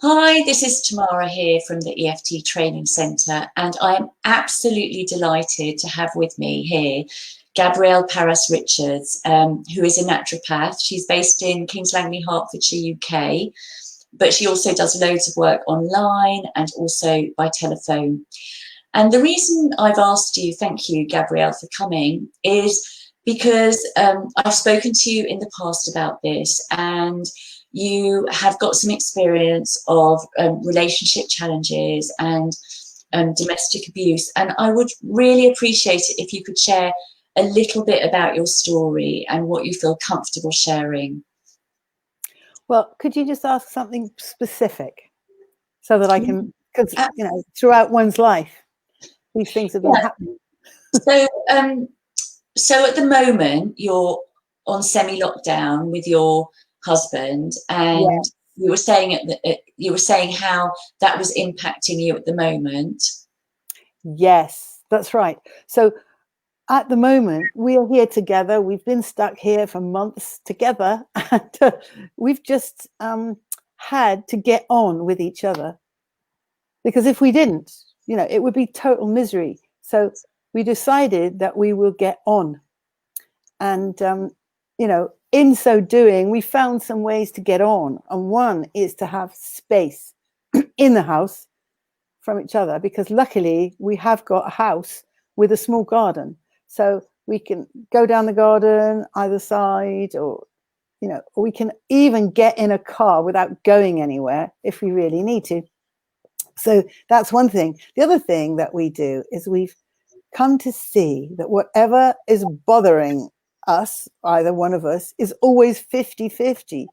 Hi, this is Tamara here from the EFT Training Centre, and I am absolutely delighted to have with me here Gabrielle Richards, who is a naturopath. She's based in Kings Langley, Hertfordshire, UK, but she also does loads of work online and also by telephone. And the reason I've asked you, thank you, Gabrielle, for coming, is because I've spoken to you in the past about this, and you have got some experience of relationship challenges and domestic abuse. And I would really appreciate it if you could share a little bit about your story and what you feel comfortable sharing. Well, could you just ask something specific so that I can, because, you know, throughout one's life, these things have been happening. So at the moment, you're on semi-lockdown with your husband, and you were saying how that was impacting you at the moment. Yes, that's right. So at the moment, we are here together. We've been stuck here for months together, and we've just had to get on with each other, because if we didn't, you know, it would be total misery. So we decided that we will get on. And, you know, in so doing, we found some ways to get on. And one is to have space in the house from each other, because luckily we have got a house with a small garden. So we can go down the garden either side, or, you know, or we can even get in a car without going anywhere if we really need to. So that's one thing. The other thing that we do is we've come to see that whatever is bothering us, either one of us, is always 50-50.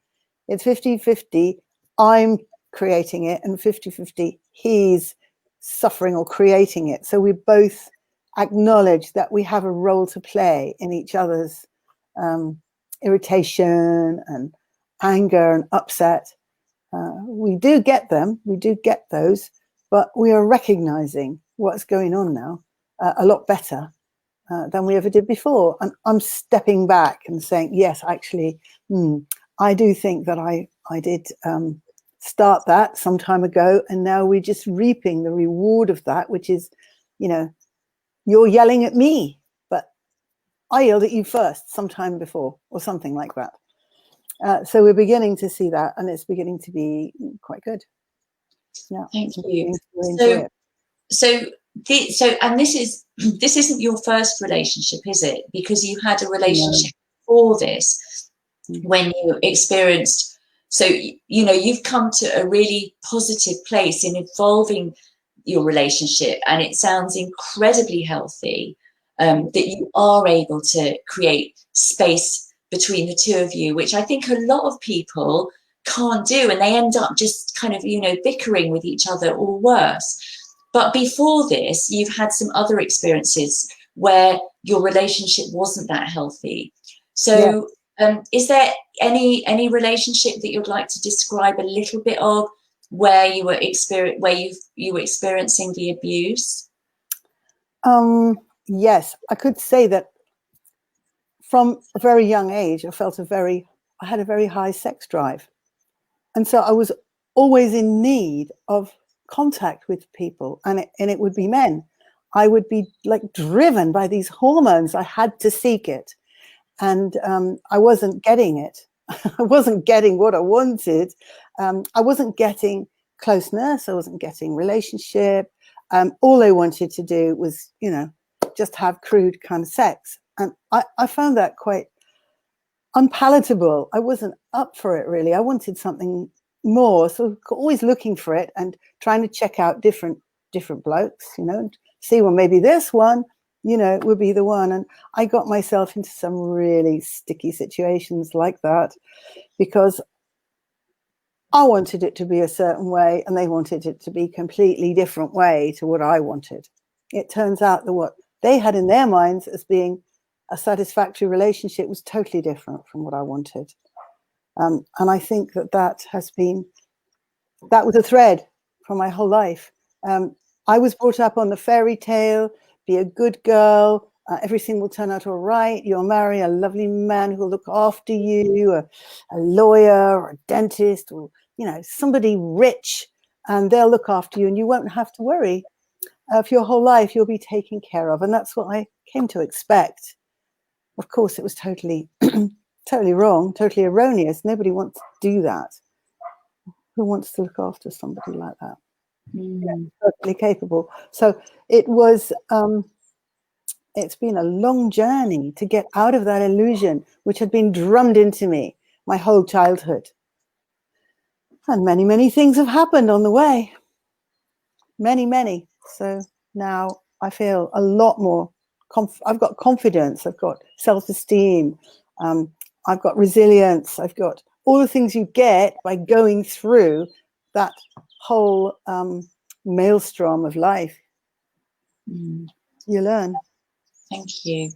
It's 50-50. I'm creating it, and 50-50 he's suffering or creating it. So we both acknowledge that we have a role to play in each other's irritation and anger and upset. We do get them, we do get those, but we are recognizing what's going on now a lot better than we ever did before. And I'm stepping back and saying, yes, actually, I do think that I did start that some time ago, and now we're just reaping the reward of that, which is, you know, you're yelling at me, but I yelled at you first sometime before, or something like that. So we're beginning to see that, and it's beginning to be quite good. Yeah. Thank you. So, and this isn't your first relationship, is it? Because you had a relationship before this when you experienced. So, you know, you've come to a really positive place in evolving your relationship, and it sounds incredibly healthy, that you are able to create space between the two of you, which I think a lot of people can't do, and they end up just kind of, you know, bickering with each other or worse. But before this, you've had some other experiences where your relationship wasn't that healthy. So is there any relationship that you'd like to describe a little bit of where you were experiencing the abuse? Yes, I could say that from a very young age, I had a very high sex drive. And so I was always in need of contact with people, and it would be men. I would be like driven by these hormones. I had to seek it, and I wasn't getting it. I wasn't getting what I wanted. I wasn't getting closeness. I wasn't getting relationship. All I wanted to do was, you know, just have crude kind of sex. And I found that quite unpalatable. I wasn't up for it, really. I wanted something more, so always looking for it and trying to check out different blokes, you know, and see, well, maybe this one, you know, would be the one. And I got myself into some really sticky situations like that because I wanted it to be a certain way and they wanted it to be a completely different way to what I wanted. It turns out that what they had in their minds as being a satisfactory relationship was totally different from what I wanted. And I think that was a thread for my whole life. I was brought up on the fairy tale, be a good girl, everything will turn out all right. You'll marry a lovely man who will look after you, a lawyer or a dentist will somebody rich, and they'll look after you, and you won't have to worry. For your whole life, you'll be taken care of. And that's what I came to expect. Of course, it was totally, totally wrong, totally erroneous. Nobody wants to do that. Who wants to look after somebody like that? Perfectly capable. So it was, it's been a long journey to get out of that illusion, which had been drummed into me my whole childhood. And many, many things have happened on the way. Many, many. So now I feel a lot more, I've got confidence, I've got self-esteem, I've got resilience, I've got all the things you get by going through that whole maelstrom of life. You learn. Thank you.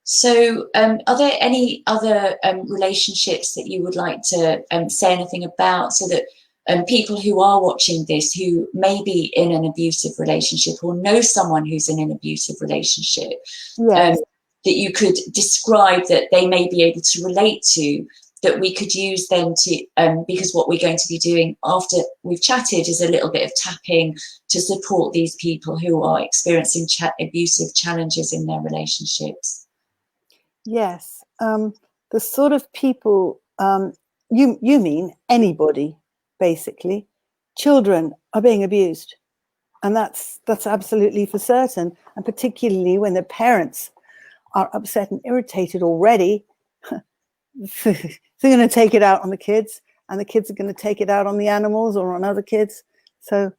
So are there any other relationships that you would like to say anything about, so that people who are watching this, who may be in an abusive relationship or know someone who's in an abusive relationship, Yes. that you could describe, that they may be able to relate to, that we could use then to, because what we're going to be doing after we've chatted is a little bit of tapping to support these people who are experiencing abusive challenges in their relationships. Yes. The sort of people, you mean anybody, basically. Children are being abused. And that's absolutely for certain. And particularly when the parents are upset and irritated already, they're going to take it out on the kids, and the kids are going to take it out on the animals or on other kids. So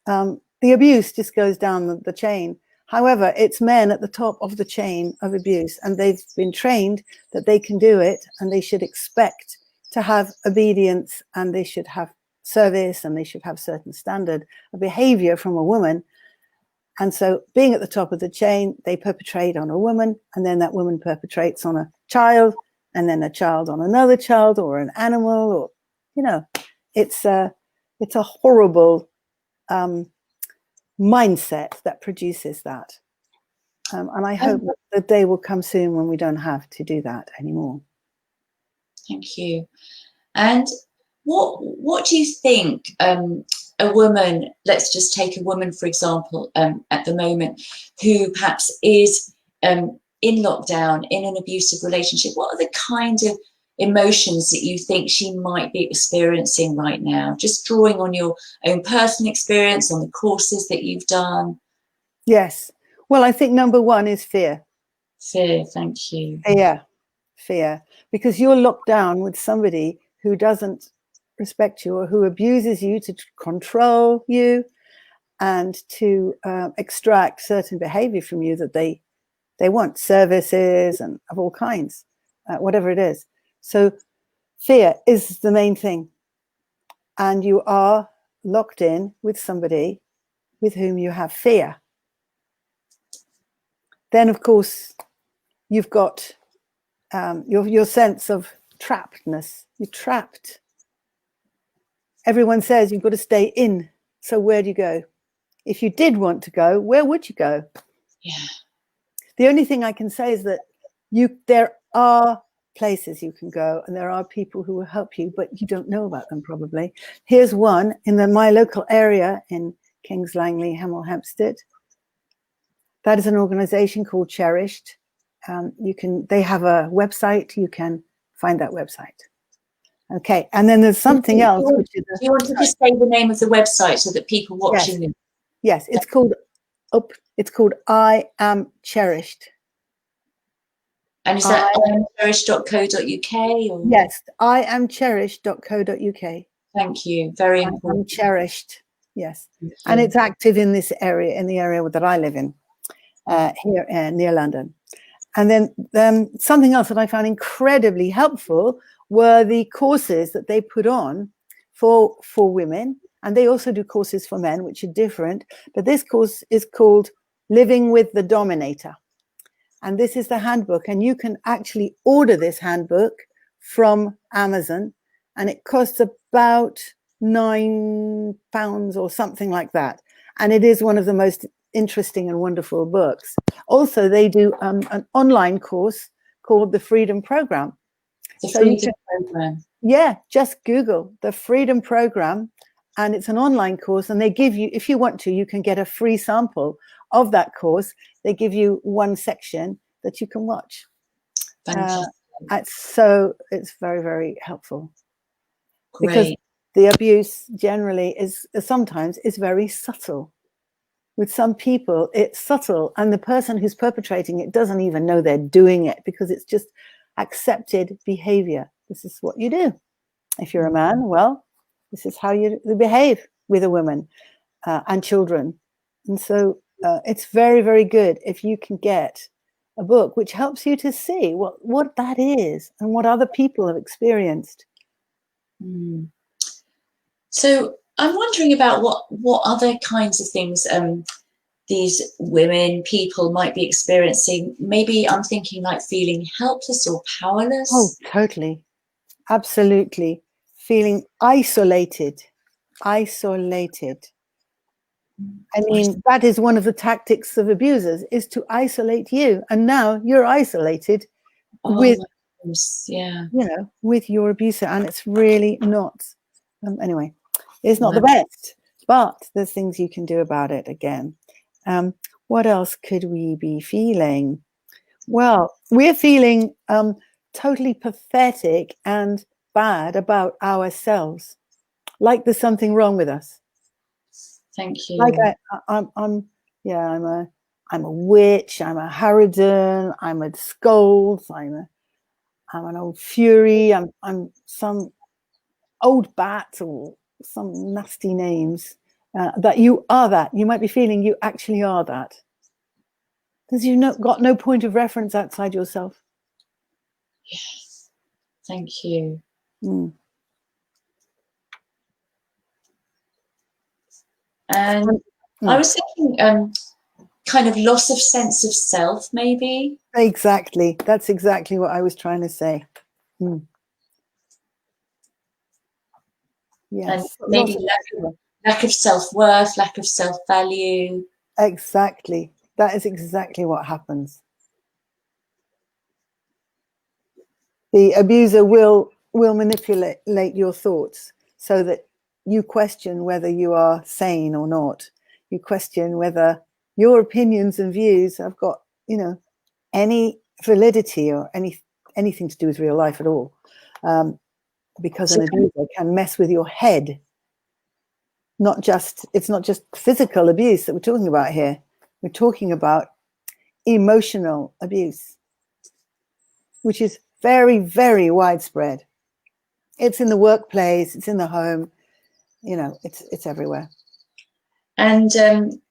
the abuse just goes down the chain. However, it's men at the top of the chain of abuse, and they've been trained that they can do it, and they should expect to have obedience, and they should have service, and they should have certain standard of behavior from a woman. And so being at the top of the chain, they perpetrate on a woman, and then that woman perpetrates on a child, and then a child on another child or an animal, or, it's a horrible mindset that produces that. And I hope that the day will come soon when we don't have to do that anymore. Thank you. And what do you think a woman, let's just take a woman, for example, at the moment, who perhaps is in lockdown, in an abusive relationship, what are the kind of emotions that you think she might be experiencing right now? Just drawing on your own personal experience, on the courses that you've done. Yes. Well, I think number one is fear. Fear, thank you. Fear. Because you're locked down with somebody who doesn't respect you, or who abuses you to control you and to extract certain behavior from you that they want, services and of all kinds, whatever it is. So fear is the main thing. And you are locked in with somebody with whom you have fear. Then, of course, you've got your sense of trappedness. You're trapped. Everyone says you've got to stay in. So where do you go? If you did want to go, where would you go? Yeah. The only thing I can say is that there are places you can go, and there are people who will help you, but you don't know about them probably. Here's one in my local area in Kings Langley, Hemel Hempstead. That is an organization called Cherished. They have a website. You can find that website. Okay, and then there's something else. Do you want to just say the name of the website so that people watching it? Yes, it's called I Am Cherished. And is that iamcherished.co.uk? Or? Yes, iamcherished.co.uk. Thank you. Very important. I'm cherished. Yes, and it's active in this area, in the area that I live in, here near London. And then something else that I found incredibly helpful were the courses that they put on for women, and they also do courses for men, which are different. But this course is called Living with the Dominator. And this is the handbook, and you can actually order this handbook from Amazon, and it costs about £9 or something like that. And it is one of the most interesting and wonderful books. Also, they do an online course called the Freedom Program. The Freedom Program. Yeah, just Google the Freedom Program, and it's an online course, and they give you, if you want to, you can get a free sample of that course. They give you one section that you can watch. It's very, very helpful. Great. Because the abuse generally is sometimes is very subtle. With some people, it's subtle, and the person who's perpetrating it doesn't even know they're doing it, because it's just accepted behavior. This is what you do. If you're a man, well, this is how you behave with a woman and children. And so it's very, very good if you can get a book which helps you to see what that is and what other people have experienced. So I'm wondering about what other kinds of things these women, people might be experiencing. Maybe I'm thinking like feeling helpless or powerless. Oh, totally. Absolutely. Feeling isolated. I mean, that is one of the tactics of abusers, is to isolate you. And now you're isolated with, with your abuser. And it's really not, anyway, it's not the best, but there's things you can do about it again. What else could we be feeling? Well, we're feeling totally pathetic and bad about ourselves, like there's something wrong with us. Thank you. Like I'm a witch. I'm a harridan. I'm a scold. I'm an old fury. I'm some old bat or some nasty names. That you are that. You might be feeling you actually are that. Because you've got no point of reference outside yourself. Yes. Thank you. And I was thinking kind of loss of sense of self, maybe. Exactly. That's exactly what I was trying to say. Yes. And maybe lack of self-worth, lack of self-value. Exactly. That is exactly what happens. The abuser will manipulate your thoughts so that you question whether you are sane or not. You question whether your opinions and views have got, any validity or anything to do with real life at all. Because an abuser can mess with your head. It's not just physical abuse that we're talking about here. We're talking about emotional abuse, which is very, very widespread. It's in the workplace, it's in the home, it's everywhere. And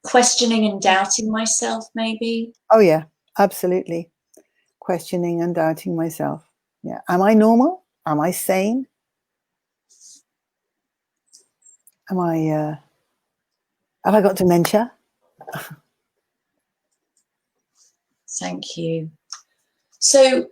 questioning and doubting myself, maybe. Oh yeah, absolutely. Questioning and doubting myself. Yeah. Am I normal? Am I sane? Have I got dementia? Thank you. So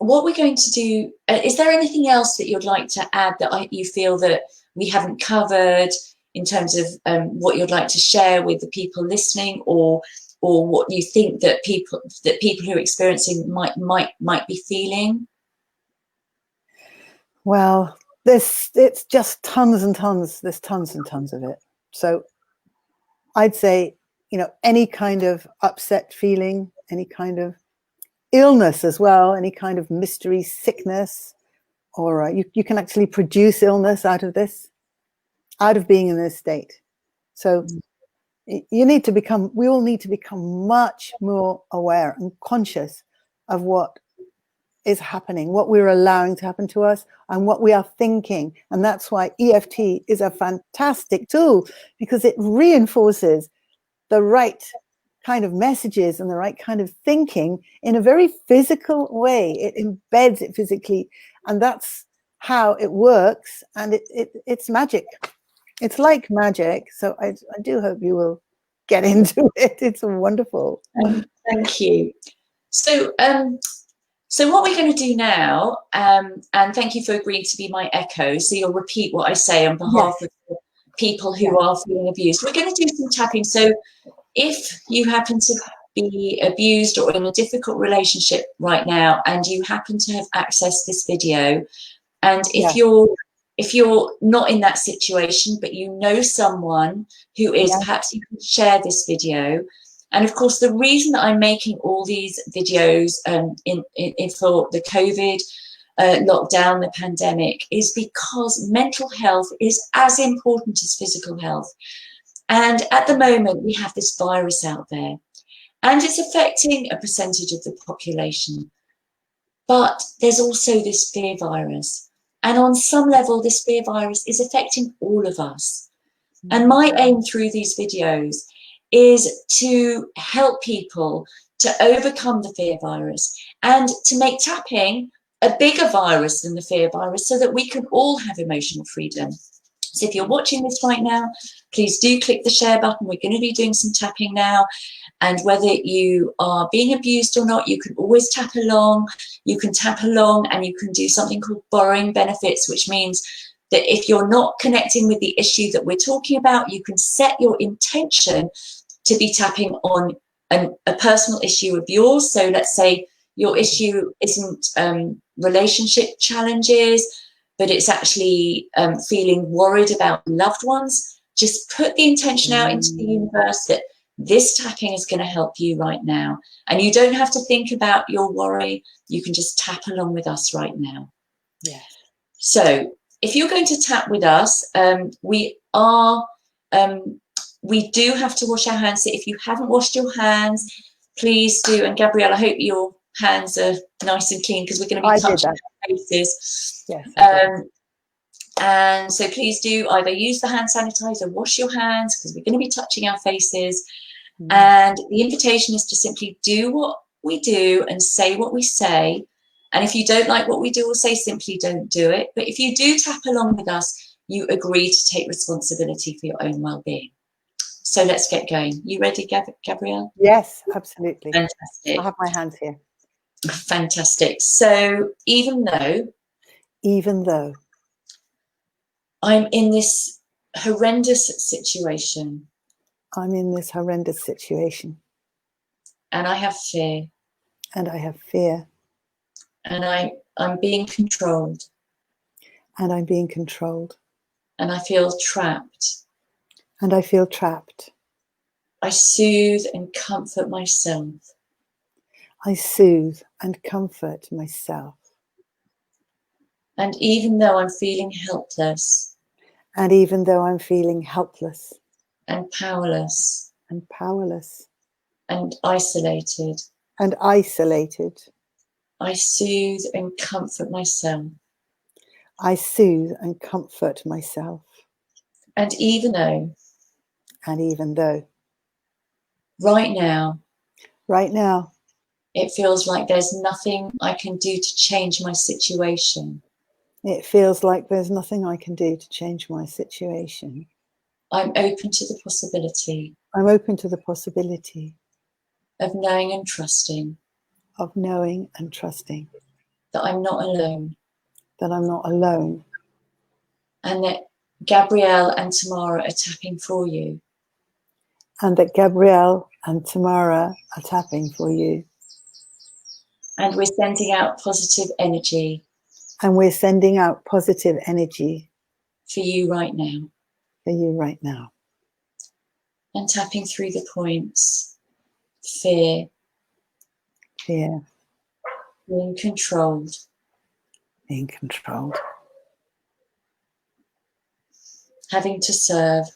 what we're going to do, is there anything else that you'd like to add that you feel that we haven't covered in terms of what you'd like to share with the people listening, or what you think that people who are experiencing might be feeling? Well, it's just tons and tons. There's tons and tons of it. So I'd say, any kind of upset feeling, any kind of illness as well, any kind of mystery sickness, or you can actually produce illness out of being in this state. So we all need to become much more aware and conscious of what is happening, what we're allowing to happen to us, and what we are thinking. And that's why EFT is a fantastic tool, because it reinforces the right kind of messages and the right kind of thinking in a very physical way. It embeds it physically, and that's how it works. And it's magic. It's like magic. So I do hope you will get into it. It's wonderful. Thank you. So so what we're going to do now, and thank you for agreeing to be my echo, so you'll repeat what I say on behalf of the people who are feeling abused. We're going to do some tapping. So if you happen to be abused or in a difficult relationship right now, and you happen to have accessed this video, And if you're not in that situation, but you know someone who is, perhaps you can share this video. And of course, the reason that I'm making all these videos in for the COVID lockdown, the pandemic, is because mental health is as important as physical health. And at the moment, we have this virus out there, and it's affecting a percentage of the population. But there's also this fear virus. And on some level, this fear virus is affecting all of us. And my aim through these videos is to help people to overcome the fear virus and to make tapping a bigger virus than the fear virus, so that we can all have emotional freedom. So if you're watching this right now, please do click the share button. We're going to be doing some tapping now. And whether you are being abused or not, you can always tap along. You can tap along and you can do something called borrowing benefits, which means that if you're not connecting with the issue that we're talking about, you can set your intention to be tapping on a personal issue of yours. So let's say your issue isn't relationship challenges, but it's actually feeling worried about loved ones. Just put the intention out into the universe that this tapping is going to help you right now. And you don't have to think about your worry. You can just tap along with us right now. Yeah. So if you're going to tap with us, we do have to wash our hands. So if you haven't washed your hands, please do. And Gabrielle, I hope your hands are nice and clean, because we're going to be touching our faces. Yes. And so please do either use the hand sanitizer, wash your hands, because we're going to be touching our faces. And the invitation is to simply do what we do and say what we say. And if you don't like what we do or say, simply don't do it. But if you do tap along with us, you agree to take responsibility for your own well-being. So let's get going. You ready, Gabrielle? Yes, absolutely. Fantastic. I have my hands here. Fantastic. So even though I'm in this horrendous situation, and I have fear, and I'm being controlled, and I feel trapped, I soothe and comfort myself. And even though I'm feeling helpless and powerless and isolated, I soothe and comfort myself. And even though right now it feels like there's nothing I can do to change my situation, I'm open to the possibility of knowing and trusting that I'm not alone, and that Gabrielle and Tamara are tapping for you. and that Gabrielle and Tamara are tapping for you. And we're sending out positive energy. And we're sending out positive energy for you right now. And tapping through the points. Fear. Being controlled. Having to serve.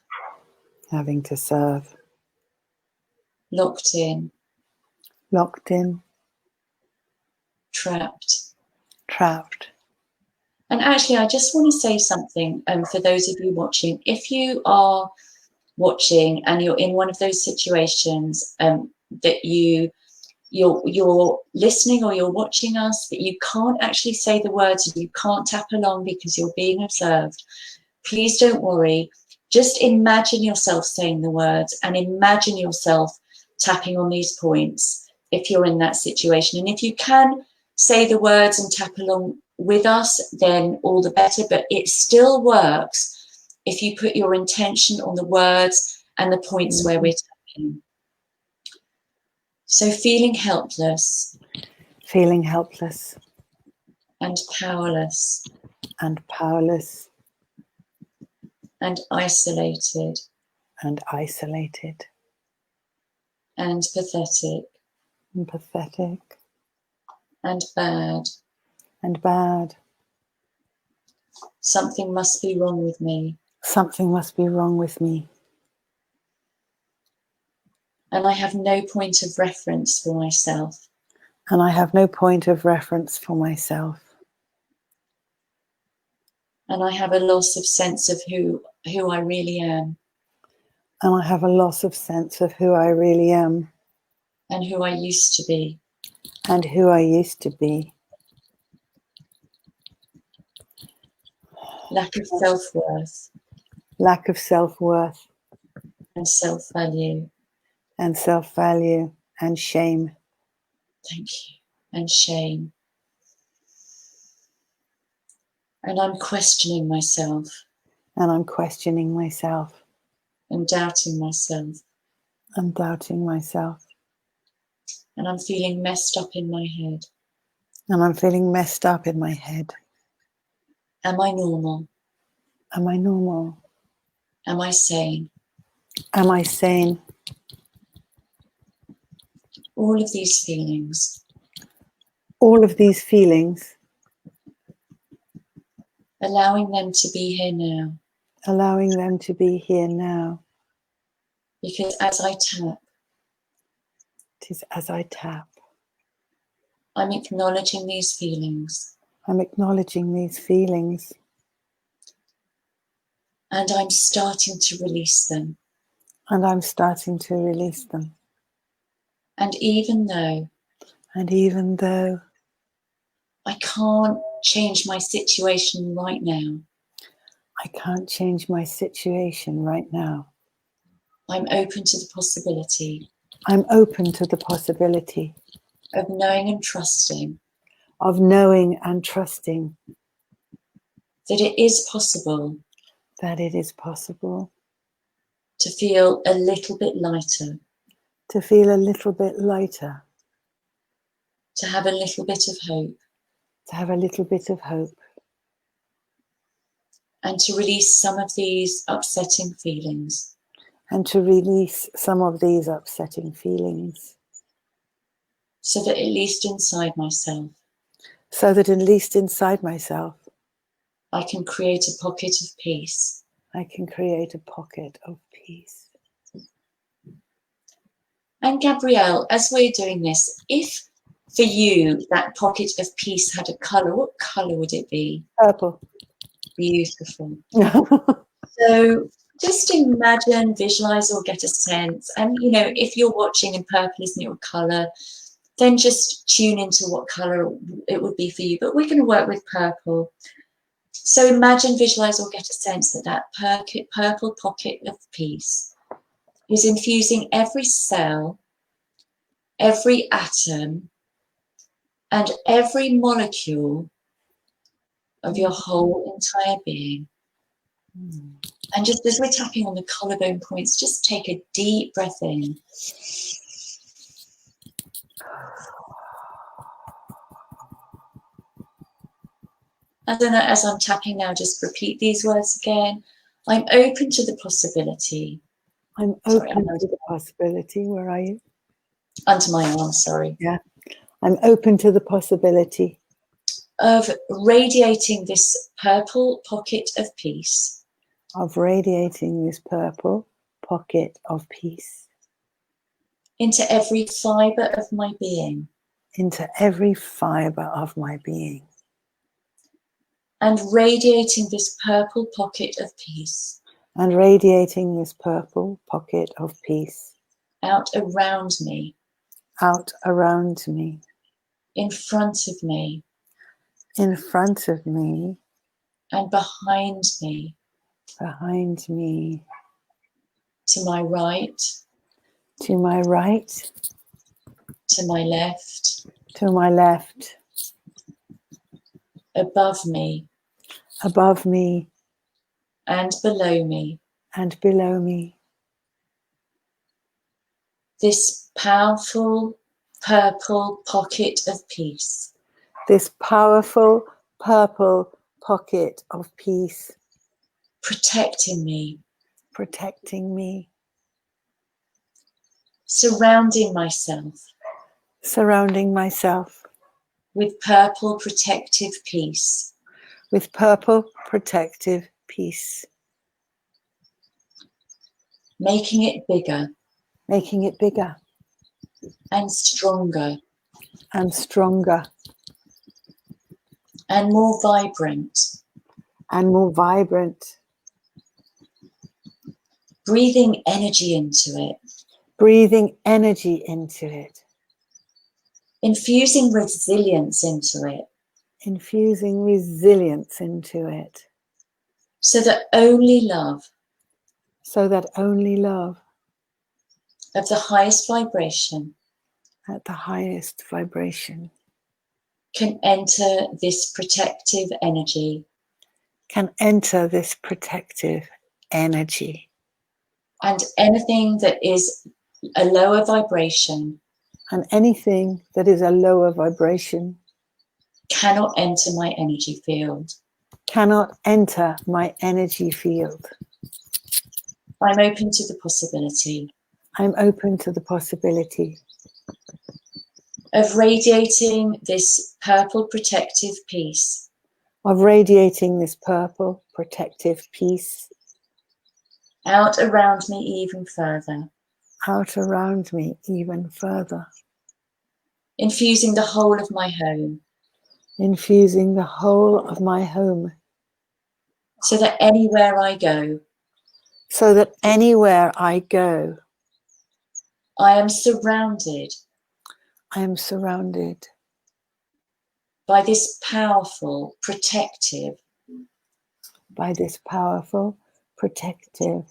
Locked in. Trapped. And actually, I just want to say something for those of you watching. If you are watching and you're in one of those situations that you're listening or you're watching us, but you can't actually say the words and you can't tap along because you're being observed, please don't worry. Just imagine yourself saying the words and imagine yourself tapping on these points if you're in that situation. And if you can say the words and tap along with us, then all the better. But it still works if you put your intention on the words and the points where we're tapping. So feeling helpless. And powerless. and powerless and isolated and isolated and pathetic and pathetic and bad. and bad. Something must be wrong with me. Something must be wrong with me. And I have no point of reference for myself. And I have no point of reference for myself. And I have a loss of sense of who I really am. And I have a loss of sense of who I really am. And who I used to be. And who I used to be. Lack of self-worth. Lack of self-worth. And self-value. And self-value. And shame. Thank you. And shame. And I'm questioning myself. And I'm questioning myself. And doubting myself. And doubting myself. And I'm feeling messed up in my head. And I'm feeling messed up in my head. Am I normal? Am I normal? Am I sane? Am I sane? All of these feelings. All of these feelings. Allowing them to be here now. Allowing them to be here now. Because as I tap. It is as I tap. I'm acknowledging these feelings. I'm acknowledging these feelings. And I'm starting to release them. And I'm starting to release them. And even though I can't change my situation right now. I can't change my situation right now. I'm open to the possibility. I'm open to the possibility. Of knowing and trusting. Of knowing and trusting. That it is possible. That it is possible. To feel a little bit lighter. To feel a little bit lighter. To have a little bit of hope. To have a little bit of hope. And to release some of these upsetting feelings. And to release some of these upsetting feelings. So that at least inside myself. So that at least inside myself. I can create a pocket of peace. I can create a pocket of peace. And Gabrielle, as we're doing this, if for you that pocket of peace had a colour, what colour would it be? Purple. Beautiful. So just imagine, visualize, or get a sense. And, you know, if you're watching and purple isn't your colour, then just tune into what colour it would be for you. But we're going to work with purple. So imagine, visualize, or get a sense that that purple pocket of peace is infusing every cell, every atom, and every molecule of your whole entire being. And just as we're tapping on the collarbone points, just take a deep breath in. As I'm tapping now, just repeat these words again. I'm open to the possibility. I'm open to the possibility. Where are you? Under my arm, sorry. Yeah. I'm open to the possibility. Of radiating this purple pocket of peace. Of radiating this purple pocket of peace. Into every fibre of my being. Into every fibre of my being. And radiating this purple pocket of peace. And radiating this purple pocket of peace. Out around me. Out around me. In front of me. In front of me. And behind me. Behind me. To my right. To my right. To my left. To my left. Above me. Above me. And below me. And below me. This powerful purple pocket of peace. This powerful purple pocket of peace, protecting me, protecting me, surrounding myself surrounding myself with purple protective peace, with purple protective peace, making it bigger making it bigger and stronger and stronger and more vibrant, and more vibrant, breathing energy into it, breathing energy into it, infusing resilience into it, infusing resilience into it, so that only love so that only love of the highest vibration at the highest vibration can enter this protective energy, can enter this protective energy, and anything that is a lower vibration and anything that is a lower vibration cannot enter my energy field. cannot enter my energy field. I'm open to the possibility I'm open to the possibility of radiating this purple protective peace of radiating this purple protective peace out around me even further, out around me even further, infusing the whole of my home, infusing the whole of my home, so that anywhere I go, so that anywhere I go, I am surrounded I am surrounded by this powerful protective by this powerful protective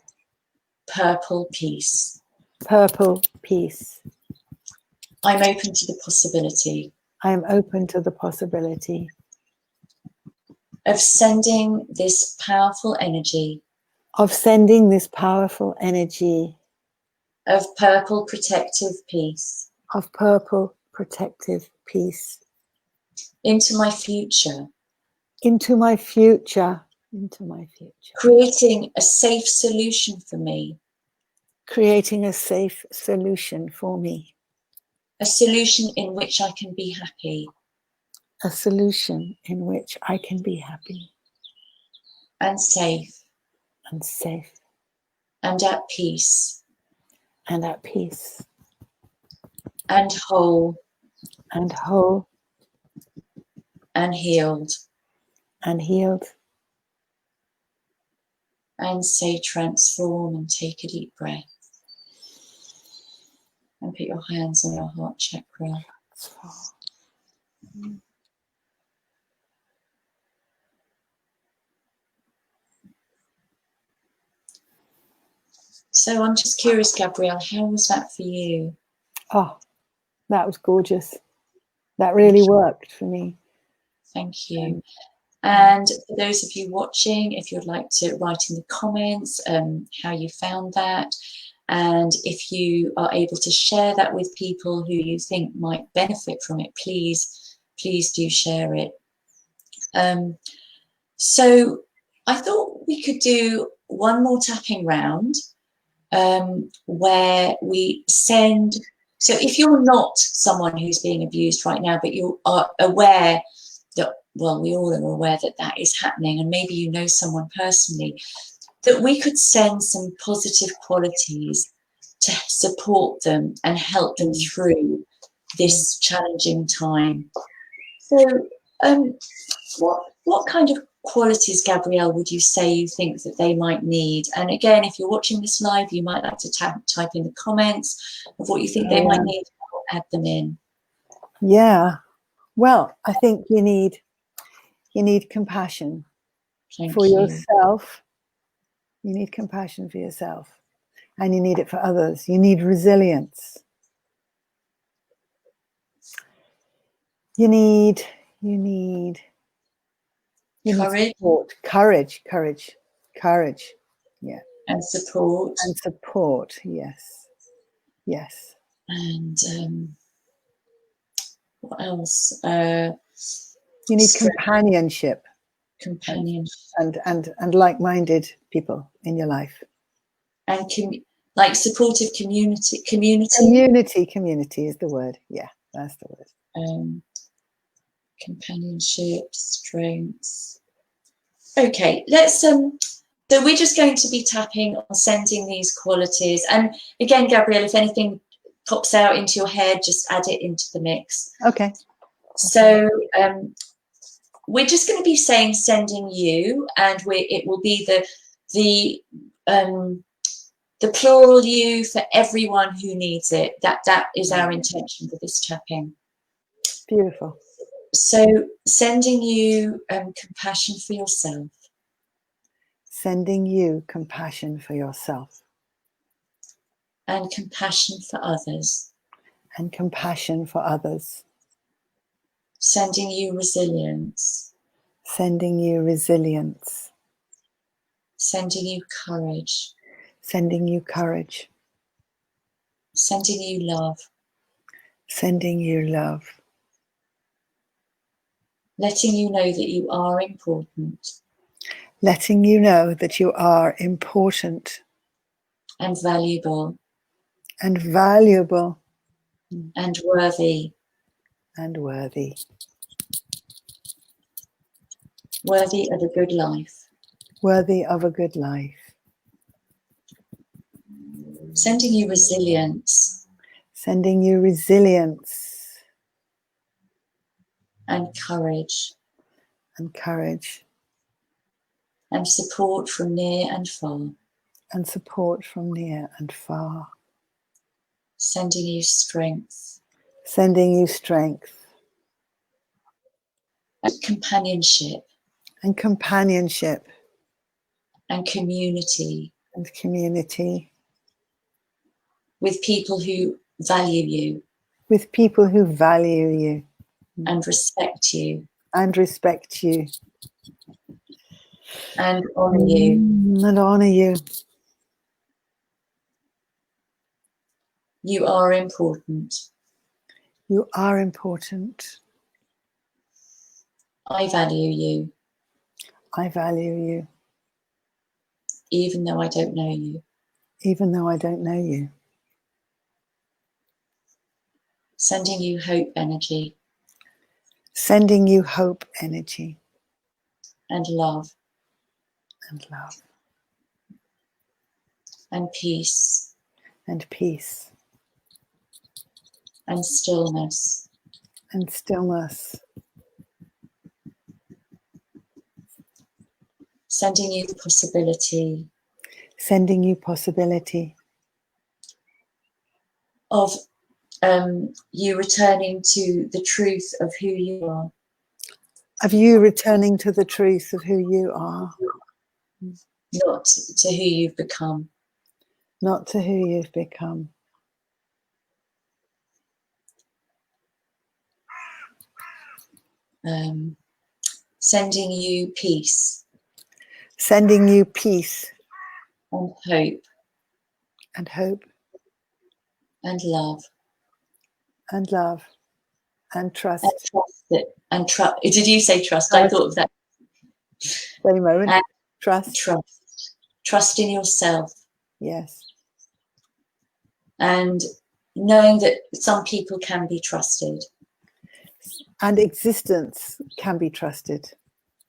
purple peace. purple peace. I'm open to the possibility I am open to the possibility of sending this powerful energy of sending this powerful energy of purple protective peace of purple protective peace into my future, into my future, into my future, creating a safe solution for me, creating a safe solution for me, a solution in which I can be happy a solution in which I can be happy and safe and safe and at peace and at peace and whole and whole and healed. and healed. And say transform, and take a deep breath and put your hands on your heart chakra. So I'm just curious, Gabrielle, how was that for you? Oh, that was gorgeous. That really worked for me. Thank you. And for those of you watching, if you'd like to write in the comments how you found that, and if you are able to share that with people who you think might benefit from it, please do share it. So I thought we could do one more tapping round where we send. So if you're not someone who's being abused right now, but you are aware that, well, we all are aware that that is happening, and maybe you know someone personally, that we could send some positive qualities to support them and help them through this challenging time. So what kind of qualities, Gabrielle, would you say you think that they might need? And again, if you're watching this live, you might like to type in the comments of what you think they might need, to add them in. Yeah. Well, I think you need compassion for yourself. You need compassion for yourself, and you need it for others. You need resilience. You need support, courage. Yeah. And support. And support. Yes. Yes. And what else? You need companionship. companionship, and like-minded people in your life. And like supportive community. Community is the word. Yeah, that's the word. Companionship, strengths. Okay, let's so we're just going to be tapping on sending these qualities. And again, Gabrielle, if anything pops out into your head, just add it into the mix. Okay. So we're just going to be saying sending you, and it will be the plural you for everyone who needs it. That is our intention for this tapping. Beautiful. So sending you compassion for yourself. Sending you compassion for yourself. And compassion for others. And compassion for others. Sending you resilience. Sending you resilience. Sending you courage. Sending you courage. Sending you love. Sending you love. Letting you know that you are important. Letting you know that you are important. And valuable. And valuable. And worthy. And worthy. Worthy of a good life. Worthy of a good life. Sending you resilience. Sending you resilience. And courage. And courage. And support from near and far. And support from near and far. Sending you strength. Sending you strength. And companionship. And companionship. And community. And community. With people who value you. With people who value you. And respect you. And respect you. And honour you. And honour you. You are important. You are important. I value you. I value you. Even though I don't know you. Even though I don't know you. Sending you hope energy. Sending you hope energy. And love. And love. And peace. And peace. And stillness. And stillness. Sending you the possibility. Sending you possibility. Of you returning to the truth of who you are. Of you returning to the truth of who you are. Not to who you've become. Not to who you've become. Sending you peace. Sending you peace. And hope. And hope. And love. And love. And trust. And trust. Did you say trust? I thought of that. Wait a moment. And trust. Trust. Trust in yourself. Yes. And knowing that some people can be trusted. And existence can be trusted.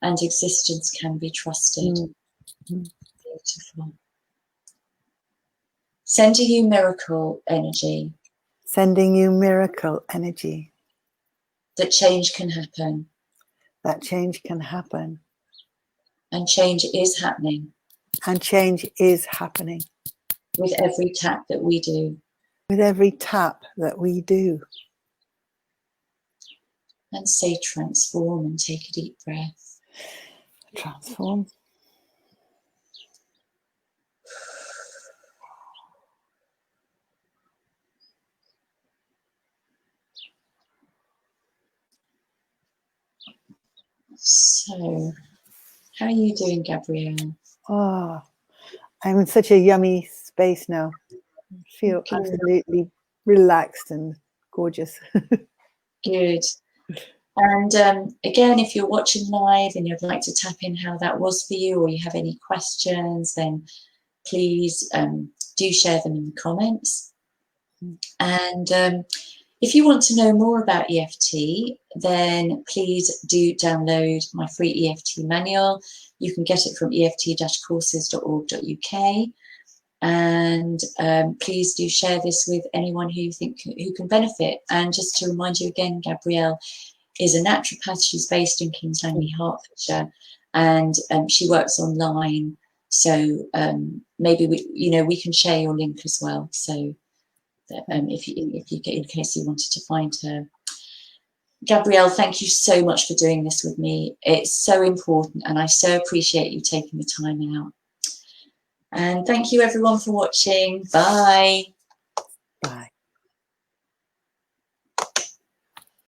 And existence can be trusted. Beautiful. Sending you miracle energy. Sending you miracle energy. That change can happen. That change can happen. And change is happening. And change is happening. With every tap that we do. With every tap that we do. And say transform and take a deep breath. Transform. So, how are you doing, Gabrielle? Oh, I'm in such a yummy space now. I feel absolutely relaxed and gorgeous. Good. And again, if you're watching live and you'd like to tap in how that was for you, or you have any questions, then please do share them in the comments. And if you want to know more about EFT, then please do download my free EFT manual. You can get it from eft-courses.org.uk. And please do share this with anyone who you think who can benefit. And just to remind you again, Gabrielle is a naturopath. She's based in Kings Langley, Hertfordshire, and she works online. So maybe we can share your link as well. So that, if you get, in case you wanted to find her. Gabrielle, thank you so much for doing this with me. It's so important, and I so appreciate you taking the time out. And thank you everyone for watching. Bye. Bye.